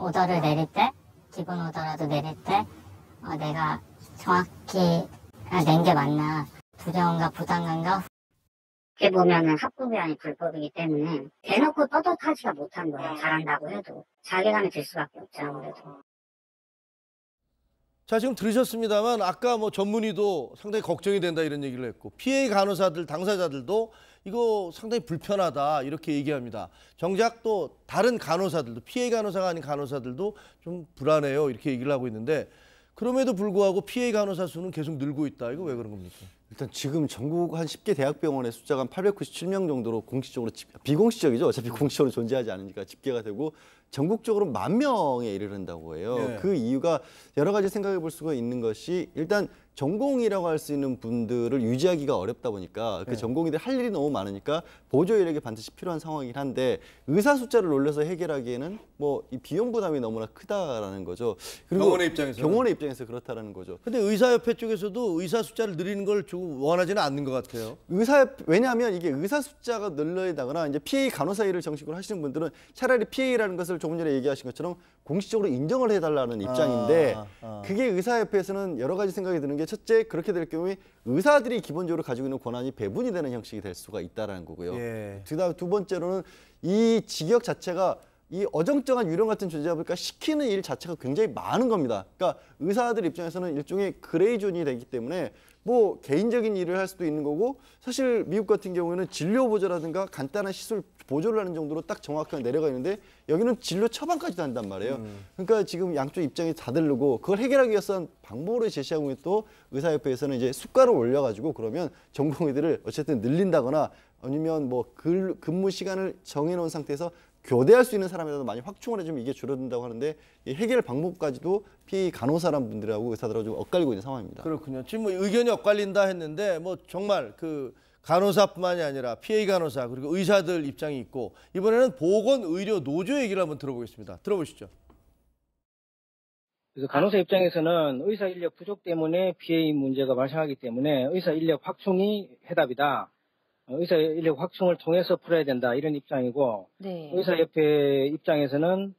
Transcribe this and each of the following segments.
오더를 내릴 때, 기본 오더라도 내릴 때 내가 정확히 낸 게 맞나, 부정과 부당한가. 어떻게 보면은 합법이 불법이기 때문에 대놓고 떳떳하지가 못한 거예요. 잘한다고 해도 자괴감이 들 수밖에 없죠, 아무래도. 자, 지금 들으셨습니다만 아까 뭐 전문의도 상당히 걱정이 된다 이런 얘기를 했고 피해 간호사들, 당사자들도 이거 상당히 불편하다 이렇게 얘기합니다. 정작 또 다른 간호사들도 피해 간호사가 아닌 간호사들도 좀 불안해요 이렇게 얘기를 하고 있는데 그럼에도 불구하고 피해 간호사 수는 계속 늘고 있다. 이거 왜 그런 겁니까? 일단 지금 전국 한 10개 대학병원의 숫자가 한 897명 정도로 공식적으로 비공식적이죠. 어차피 공식적으로 존재하지 않으니까 집계가 되고 전국적으로 10,000명에 이르른다고 해요. 네. 그 이유가 여러 가지 생각해 볼 수가 있는 것이 일단 전공이라고 할 수 있는 분들을 유지하기가 어렵다 보니까 그 전공의들 할 일이 너무 많으니까 보조 인력이 반드시 필요한 상황이긴 한데 의사 숫자를 올려서 해결하기에는 뭐 이 비용 부담이 너무나 크다라는 거죠. 그리고 병원의 입장에서 그렇다라는 거죠. 근데 의사협회 쪽에서도 의사 숫자를 늘리는 걸 좀 원하지는 않는 것 같아요. 왜냐하면 이게 의사 숫자가 늘려다거나 이제 PA 간호사 일을 정식으로 하시는 분들은 차라리 PA라는 것을 조금 전에 얘기하신 것처럼 공식적으로 인정을 해달라는 입장인데 그게 의사협회에서는 여러 가지 생각이 드는 게 첫째 그렇게 될 경우에 의사들이 기본적으로 가지고 있는 권한이 배분이 되는 형식이 될 수가 있다라는 거고요. 예. 그다음 두 번째로는 이 직역 자체가 이 어정쩡한 유령 같은 존재다 보니까 시키는 일 자체가 굉장히 많은 겁니다. 그러니까 의사들 입장에서는 일종의 그레이 존이 되기 때문에 뭐 개인적인 일을 할 수도 있는 거고 사실 미국 같은 경우에는 진료 보조라든가 간단한 시술 보조를 하는 정도로 딱 정확하게 내려가 있는데 여기는 진료 처방까지도 한단 말이에요. 그러니까 지금 양쪽 입장이 다 다르고 그걸 해결하기 위해서 방법으로 제시하고 있는 또 의사협회에서는 이제 수가를 올려가지고 그러면 전공의들을 어쨌든 늘린다거나 아니면 뭐 근무 시간을 정해놓은 상태에서 교대할 수 있는 사람이라도 많이 확충을 해주면 이게 줄어든다고 하는데 이 해결 방법까지도 피해 간호사란 분들하고 의사들하고 좀 엇갈리고 있는 상황입니다. 그렇군요. 지금 뭐 의견이 엇갈린다 했는데 뭐 정말 그 간호사뿐만이 아니라 피해 간호사 그리고 의사들 입장이 있고 이번에는 보건의료노조 얘기를 한번 들어보겠습니다. 들어보시죠. 그래서 간호사 입장에서는 의사 인력 부족 때문에 피해 문제가 발생하기 때문에 의사 인력 확충이 해답이다. 의사 인력 확충을 통해서 풀어야 된다 이런 입장이고 네. 의사협회 입장에서는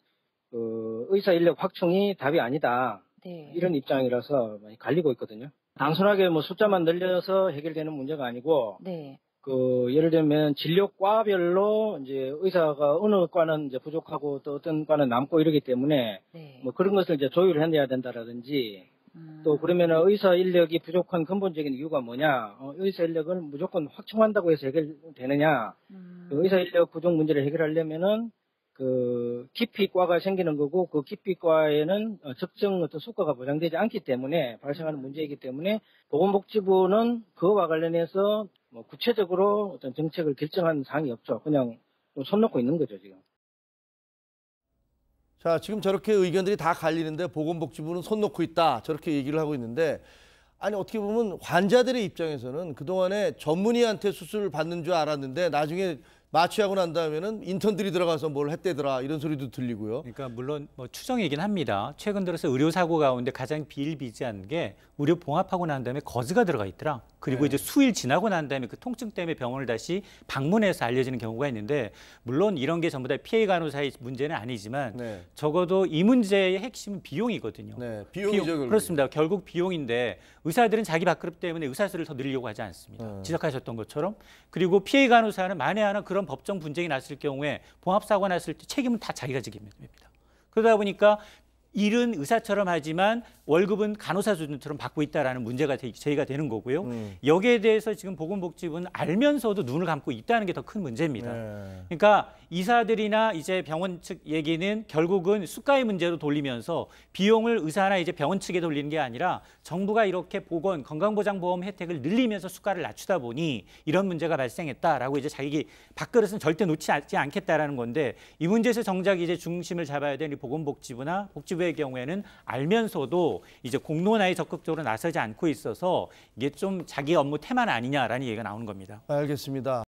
의사 인력 확충이 답이 아니다 네. 이런 입장이라서 많이 갈리고 있거든요. 단순하게 뭐 숫자만 늘려서 해결되는 문제가 아니고 네. 예를 들면 진료과별로 이제 의사가 어느 과는 이제 부족하고 또 어떤 과는 남고 이러기 때문에 네. 뭐 그런 것을 이제 조율을 해내야 된다라든지 또 그러면 의사 인력이 부족한 근본적인 이유가 뭐냐? 의사 인력을 무조건 확충한다고 해서 해결되느냐? 의사 인력 부족 문제를 해결하려면은 그 기피과가 생기는 거고 그 기피과에는 적정 어떤 수가가 보장되지 않기 때문에 발생하는 문제이기 때문에 보건복지부는 그와 관련해서 뭐 구체적으로 어떤 정책을 결정한 사항이 없죠. 그냥 손 놓고 있는 거죠 지금. 자, 지금 저렇게 의견들이 다 갈리는데 보건복지부는 손 놓고 있다. 저렇게 얘기를 하고 있는데 아니 어떻게 보면 환자들의 입장에서는 그동안에 전문의한테 수술을 받는 줄 알았는데 나중에 마취하고 난 다음에는 인턴들이 들어가서 뭘 했대더라 이런 소리도 들리고요. 그러니까 물론 뭐 추정이긴 합니다. 최근 들어서 의료사고 가운데 가장 비일비재한 게 의료 봉합하고 난 다음에 거즈가 들어가 있더라. 그리고 네. 이제 수일 지나고 난 다음에 그 통증 때문에 병원을 다시 방문해서 알려지는 경우가 있는데 물론 이런 게 전부 다 피해 간호사의 문제는 아니지만 네. 적어도 이 문제의 핵심은 비용이거든요. 네, 비용이죠. 결국. 그렇습니다. 결국 비용인데 의사들은 자기 밥그릇 때문에 의사수를 더 늘리려고 하지 않습니다. 지적하셨던 것처럼. 그리고 피해 간호사는 만에 하나 그런 법정 분쟁이 났을 경우에 봉합사고가 났을 때 책임은 다 자기가 지게 됩니다. 그러다 보니까 일은 의사처럼 하지만 월급은 간호사 수준처럼 받고 있다는 문제가 제기가 되는 거고요. 여기에 대해서 지금 보건복지부는 알면서도 눈을 감고 있다는 게 더 큰 문제입니다. 네. 그러니까 의사들이나 이제 병원 측 얘기는 결국은 수가의 문제로 돌리면서 비용을 의사나 이제 병원 측에 돌리는 게 아니라 정부가 이렇게 건강보장보험 혜택을 늘리면서 수가를 낮추다 보니 이런 문제가 발생했다라고 이제 자기 밥그릇은 절대 놓지 않겠다라는 건데 이 문제에서 정작 이제 중심을 잡아야 되는 보건복지부나 복지부의 경우에는 알면서도 이제 공론화에 적극적으로 나서지 않고 있어서 이게 좀 자기 업무 태만 아니냐라는 얘기가 나오는 겁니다. 알겠습니다.